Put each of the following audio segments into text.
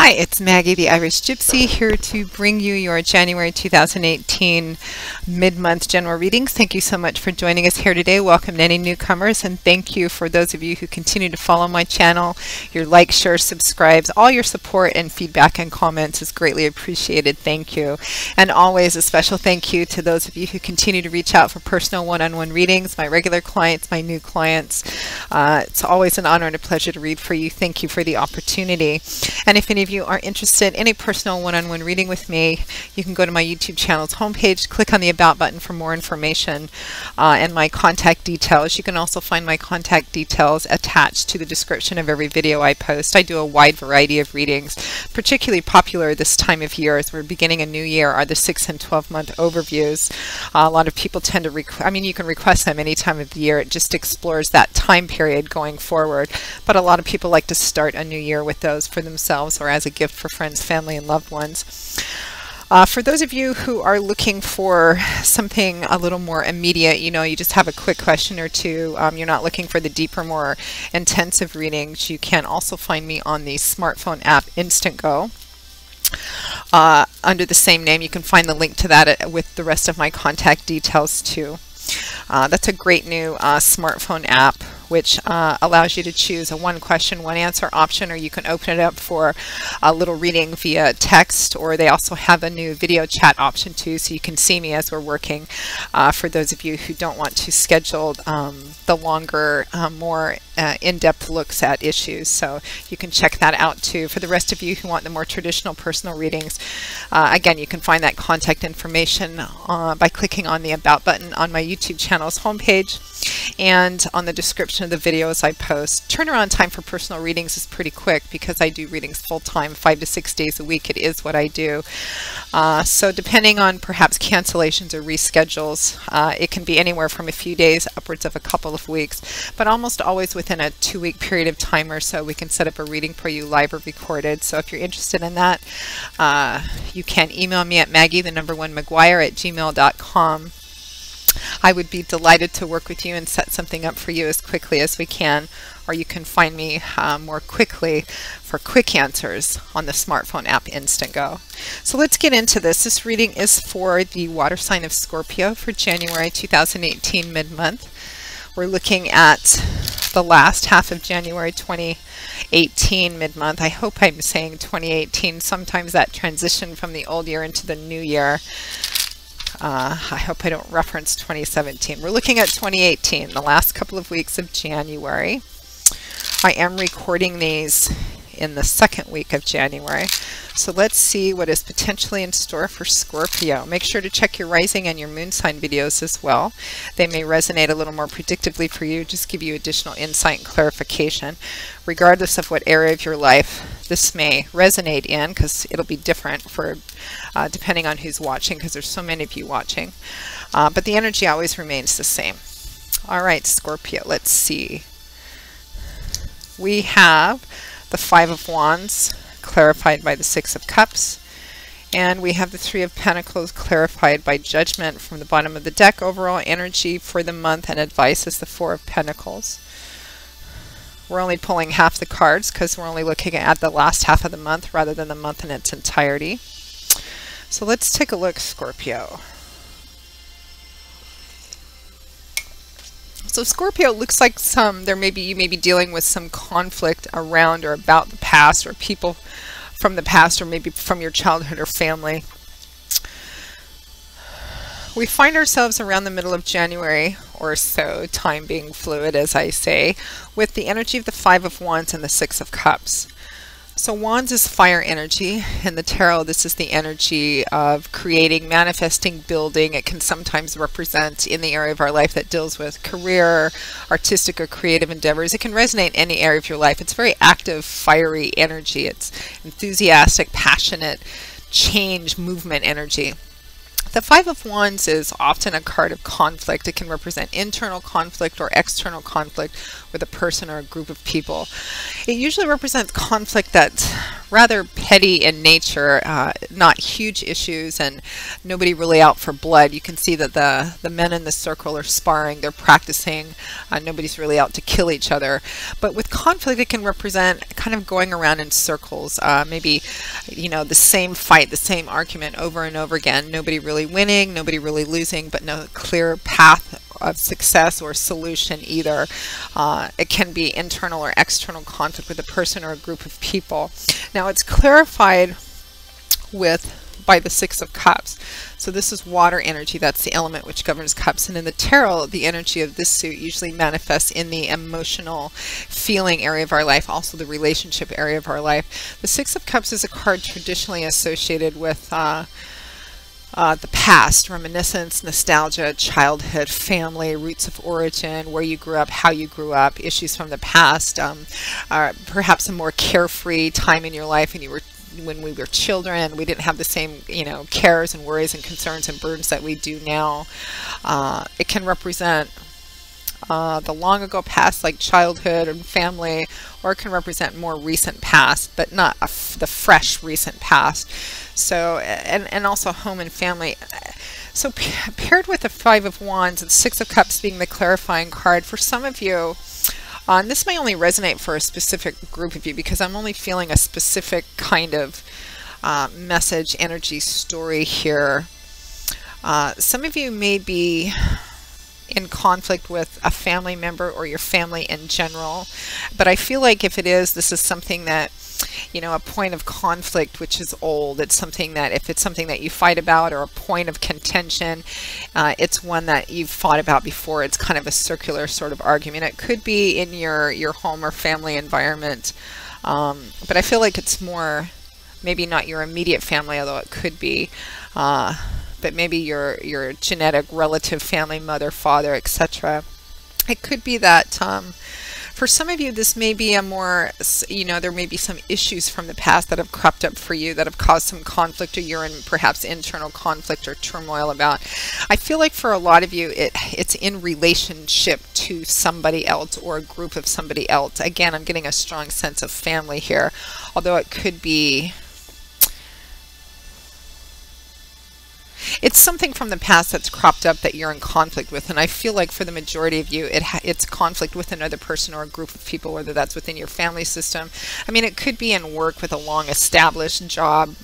Hi, it's Maggie the Irish Gypsy here to bring you your January 2018 mid-month general readings. Thank you so much for joining us here today. Welcome to any newcomers, and thank you for those of you who continue to follow my channel. Your likes, shares, subscribes, all your support and feedback and comments is greatly appreciated. Thank you. And always a special thank you to those of you who continue to reach out for personal one-on-one readings, my regular clients, my new clients. It's always an honor and a pleasure to read for you. Thank you for the opportunity. And if any of you are interested in a personal one-on-one reading with me, you can go to my YouTube channel's homepage, click on the About button for more information and my contact details. You can also find my contact details attached to the description of every video I post. I do a wide variety of readings. Particularly popular this time of year as we're beginning a new year are the 6 and 12-month overviews. A lot of people tend to you can request them any time of the year. It just explores that time period going forward. But a lot of people like to start a new year with those for themselves or as a gift for friends, family, and loved ones. For those of you who are looking for something a little more immediate, you just have a quick question or two, you're not looking for the deeper, more intensive readings, you can also find me on the smartphone app Instantgo. Under the same name, you can find the link to that with the rest of my contact details too. That's a great new smartphone app which allows you to choose a one question, one answer option, or you can open it up for a little reading via text, or they also have a new video chat option too, so you can see me as we're working for those of you who don't want to schedule the longer, more in-depth looks at issues. So you can check that out too. For the rest of you who want the more traditional personal readings, again, you can find that contact information by clicking on the About button on my YouTube channel's homepage and on the description of the videos I post. Turnaround time for personal readings is pretty quick because I do readings full-time, 5 to 6 days a week. It is what I do. So depending on perhaps cancellations or reschedules, it can be anywhere from a few days upwards of a couple of weeks, but almost always within a 2-week period of time or so we can set up a reading for you live or recorded. So if you're interested in that, you can email me at maggie1maguire@gmail.com. I would be delighted to work with you and set something up for you as quickly as we can, or you can find me more quickly for quick answers on the smartphone app Instantgo. So let's get into this. This reading is for the water sign of Scorpio for January 2018 mid-month. We're looking at the last half of January 2018 mid-month. I hope I'm saying 2018. Sometimes that transition from the old year into the new year. I hope I don't reference 2017. We're looking at 2018, the last couple of weeks of January. I am recording these in the second week of January. So let's see what is potentially in store for Scorpio. Make sure to check your rising and your moon sign videos as well. They may resonate a little more predictably for you, just give you additional insight and clarification. Regardless of what area of your life this may resonate in, because it'll be different for depending on who's watching, because there's so many of you watching. But the energy always remains the same. All right, Scorpio, let's see. We have the 5 of Wands clarified by the 6 of Cups, and we have the 3 of Pentacles clarified by Judgment from the bottom of the deck. Overall energy for the month and advice is the 4 of Pentacles. We're only pulling half the cards because we're only looking at the last half of the month rather than the month in its entirety. So let's take a look, Scorpio. So Scorpio, looks like you may be dealing with some conflict around or about the past, or people from the past, or maybe from your childhood or family. We find ourselves around the middle of January or so, time being fluid as I say, with the energy of the 5 of Wands and the 6 of Cups. So Wands is fire energy. In the tarot, this is the energy of creating, manifesting, building. It can sometimes represent in the area of our life that deals with career, artistic or creative endeavors. It can resonate in any area of your life. It's very active, fiery energy. It's enthusiastic, passionate, change, movement energy. The 5 of Wands is often a card of conflict. It can represent internal conflict or external conflict with a person or a group of people. It usually represents conflict that rather petty in nature, not huge issues, and nobody really out for blood. You can see that the men in the circle are sparring, they're practicing, nobody's really out to kill each other. But with conflict, it can represent kind of going around in circles, maybe, the same fight, the same argument over and over again. Nobody really winning, nobody really losing, but no clear path of success or solution either. It can be internal or external conflict with a person or a group of people. Now it's clarified by the Six of Cups. So this is water energy. That's the element which governs cups. And in the tarot, the energy of this suit usually manifests in the emotional feeling area of our life, also the relationship area of our life. The Six of Cups is a card traditionally associated with the past, reminiscence, nostalgia, childhood, family, roots of origin, where you grew up, how you grew up, issues from the past, perhaps a more carefree time in your life when we were children. We didn't have the same, cares and worries and concerns and burdens that we do now. It can represent the long ago past, like childhood and family, or it can represent more recent past, but not the fresh recent past. So, and also home and family. So paired with the Five of Wands and Six of Cups being the clarifying card, for some of you, and this may only resonate for a specific group of you because I'm only feeling a specific kind of message, energy, story here. Some of you may be in conflict with a family member or your family in general, but I feel like if it is, this is something that, a point of conflict which is old. It's something that, if it's something that you fight about or a point of contention, it's one that you've fought about before. It's kind of a circular sort of argument. It could be in your home or family environment, but I feel like it's more, maybe not your immediate family, although it could be, but maybe your genetic relative, family, mother, father, etc. It could be that for some of you, this may be a more, there may be some issues from the past that have cropped up for you that have caused some conflict, or you're in perhaps internal conflict or turmoil about. I feel like for a lot of you, it's in relationship to somebody else or a group of somebody else. Again, I'm getting a strong sense of family here, although it could be, it's something from the past that's cropped up that you're in conflict with. And I feel like for the majority of you, it's conflict with another person or a group of people, whether that's within your family system. I mean, it could be in work with a long established job,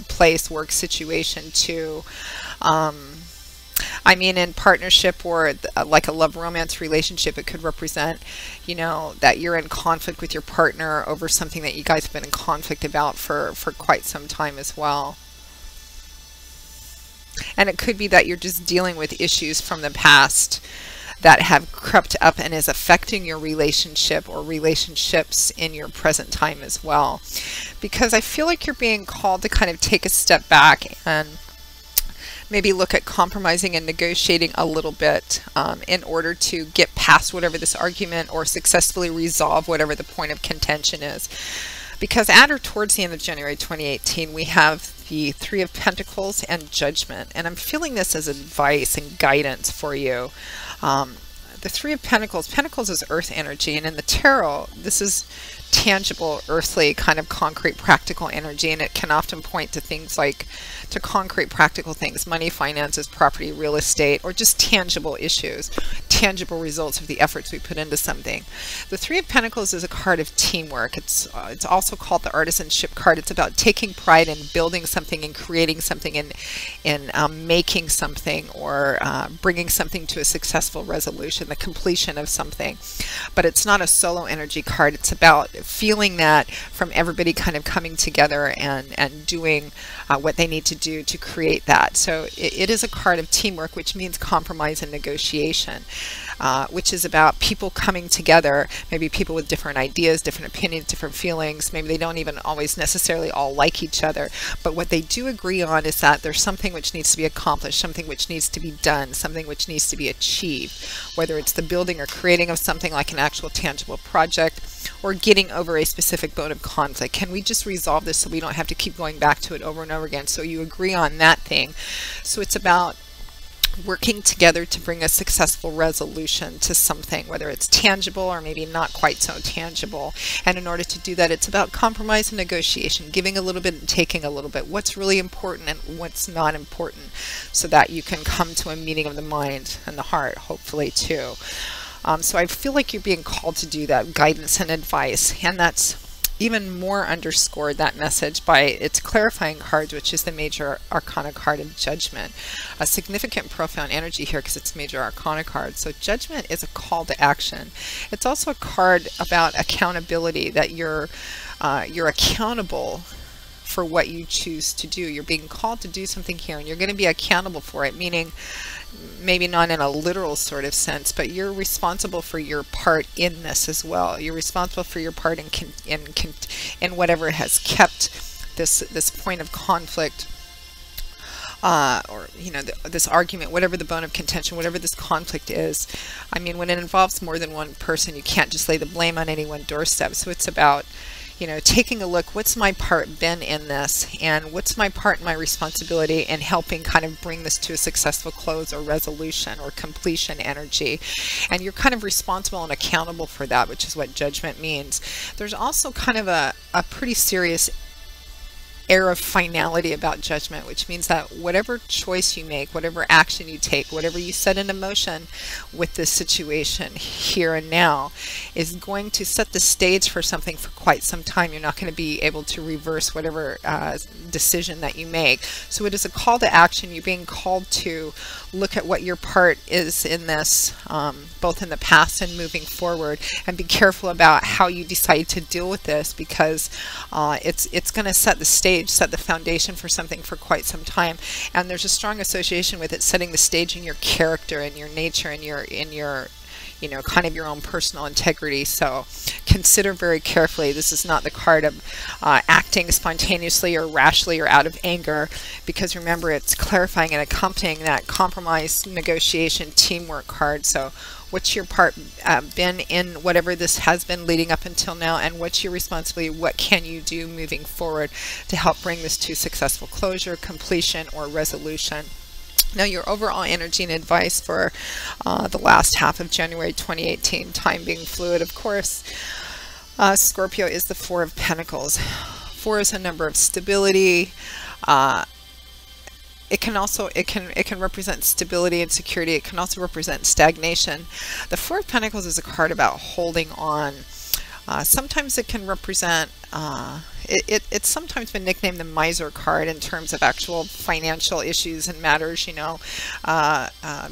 place, work situation too. I mean, in partnership or like a love romance relationship, it could represent, that you're in conflict with your partner over something that you guys have been in conflict about for quite some time as well. And it could be that you're just dealing with issues from the past that have crept up and is affecting your relationship or relationships in your present time as well. Because I feel like you're being called to kind of take a step back and maybe look at compromising and negotiating a little bit in order to get past whatever this argument or successfully resolve whatever the point of contention is. Because at or towards the end of January 2018, we have the Three of Pentacles and Judgment. And I'm feeling this as advice and guidance for you. The Three of Pentacles is earth energy. And in the tarot, this is tangible, earthly, kind of concrete, practical energy. And it can often point to things like, to concrete, practical things, money, finances, property, real estate, or just tangible issues, tangible results of the efforts we put into something. The Three of Pentacles is a card of teamwork. It's also called the artisanship card. It's about taking pride in building something and creating something and in making something or bringing something to a successful resolution, the completion of something. But it's not a solo energy card. It's about feeling that from everybody kind of coming together and doing what they need to do to create that. So it is a card of teamwork, which means compromise and negotiation, which is about people coming together, maybe people with different ideas, different opinions, different feelings. Maybe they don't even always necessarily all like each other, but what they do agree on is that there's something which needs to be accomplished, something which needs to be done, something which needs to be achieved, whether it's the building or creating of something like an actual tangible project, or getting over a specific bone of conflict. Can we just resolve this so we don't have to keep going back to it over and over again? So you agree on that thing. So it's about working together to bring a successful resolution to something, whether it's tangible or maybe not quite so tangible. And in order to do that, it's about compromise and negotiation, giving a little bit and taking a little bit, what's really important and what's not important, so that you can come to a meeting of the mind and the heart, hopefully too. So I feel like you're being called to do that, guidance and advice, and that's even more underscored, that message, by its clarifying cards, which is the major arcana card of Judgment. A significant profound energy here because it's major arcana card. So Judgment is a call to action. It's also a card about accountability, that you're accountable for what you choose to do. You're being called to do something here, and you're going to be accountable for it, meaning maybe not in a literal sort of sense, but you're responsible for your part in this as well. You're responsible for your part in whatever has kept this point of conflict, or this argument, whatever the bone of contention, whatever this conflict is. I mean, when it involves more than one person, you can't just lay the blame on any one doorstep. So it's about taking a look, what's my part been in this, and what's my part and my responsibility in helping kind of bring this to a successful close or resolution or completion energy. And you're kind of responsible and accountable for that, which is what Judgment means. There's also kind of a pretty serious air of finality about Judgment, which means that whatever choice you make, whatever action you take, whatever you set into motion with this situation here and now is going to set the stage for something for quite some time. You're not going to be able to reverse whatever decision that you make. So it is a call to action. You're being called to look at what your part is in this, both in the past and moving forward, and be careful about how you decide to deal with this, because it's going to set the stage, set the foundation for something for quite some time. And there's a strong association with it setting the stage in your character and your nature and your kind of your own personal integrity. So consider very carefully. This is not the card of acting spontaneously or rashly or out of anger, because remember, it's clarifying and accompanying that compromise, negotiation, teamwork card. So what's your part been in whatever this has been leading up until now, and what's your responsibility? What can you do moving forward to help bring this to successful closure, completion, or resolution? Now, your overall energy and advice for the last half of January 2018, time being fluid, of course. Scorpio is the Four of Pentacles. Four is a number of stability. It can represent stability and security. It can also represent stagnation. The Four of Pentacles is a card about holding on. Sometimes it can represent, it's sometimes been nicknamed the miser card in terms of actual financial issues and matters,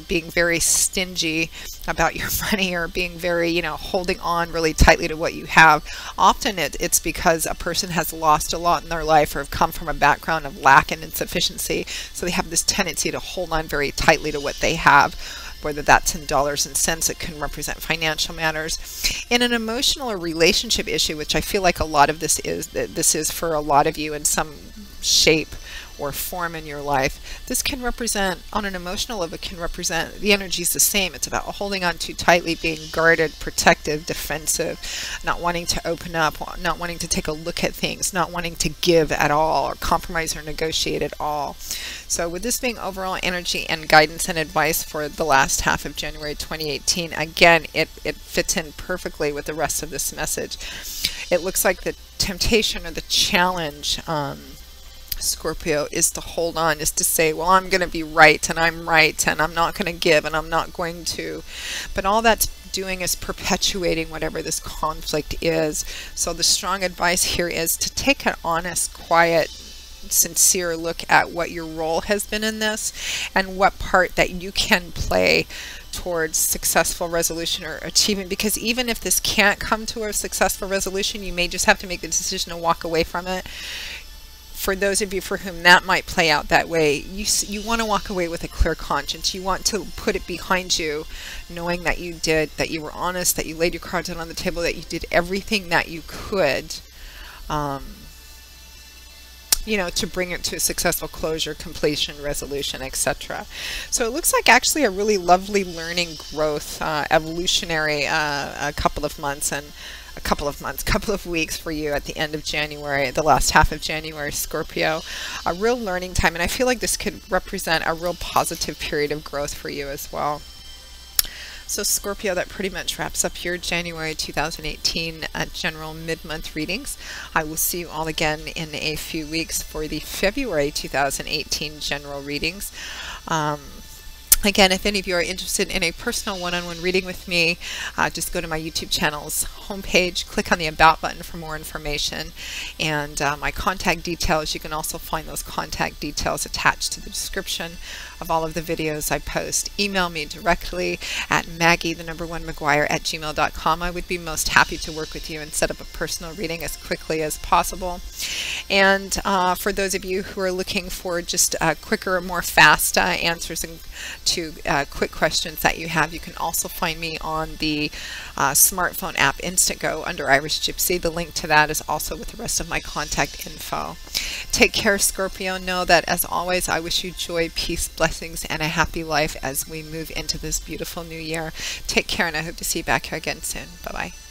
being very stingy about your money, or being very, holding on really tightly to what you have. Often it's because a person has lost a lot in their life or have come from a background of lack and insufficiency. So they have this tendency to hold on very tightly to what they have. Whether that's in dollars and cents, it can represent financial matters. In an emotional or relationship issue, which I feel like a lot of this is for a lot of you in some shape or form in your life, this can represent, on an emotional level, it can represent, the energy is the same. It's about holding on too tightly, being guarded, protective, defensive, not wanting to open up, not wanting to take a look at things, not wanting to give at all, or compromise or negotiate at all. So with this being overall energy and guidance and advice for the last half of January 2018, again, it fits in perfectly with the rest of this message. It looks like the temptation or the challenge, Scorpio, is to hold on, is to say, well, I'm going to be right, and I'm right, and I'm not going to give, and I'm not going to. But all that's doing is perpetuating whatever this conflict is. So the strong advice here is to take an honest, quiet, sincere look at what your role has been in this, and what part that you can play towards successful resolution or achievement. Because even if this can't come to a successful resolution, you may just have to make the decision to walk away from it. For those of you for whom that might play out that way, you want to walk away with a clear conscience. You want to put it behind you, knowing that you were honest, that you laid your cards out on the table, that you did everything that you could, to bring it to a successful closure, completion, resolution, etc. So it looks like actually a really lovely learning, growth, evolutionary a couple of months, and a couple of months, couple of weeks for you at the end of January, the last half of January, Scorpio. A real learning time, and I feel like this could represent a real positive period of growth for you as well. So Scorpio, that pretty much wraps up your January 2018 general mid-month readings. I will see you all again in a few weeks for the February 2018 general readings. Again, if any of you are interested in a personal one-on-one reading with me, just go to my YouTube channel's homepage, click on the About button for more information, and my contact details. You can also find those contact details attached to the description of all of the videos I post. Email me directly at Maggie1McGuire@gmail.com. I would be most happy to work with you and set up a personal reading as quickly as possible. And for those of you who are looking for just quicker, more fast answers to quick questions that you have, you can also find me on the smartphone app Instantgo under Irish Gypsy. The link to that is also with the rest of my contact info. Take care, Scorpio. Know that, as always, I wish you joy, peace, blessings, and a happy life as we move into this beautiful new year. Take care, and I hope to see you back here again soon. Bye-bye.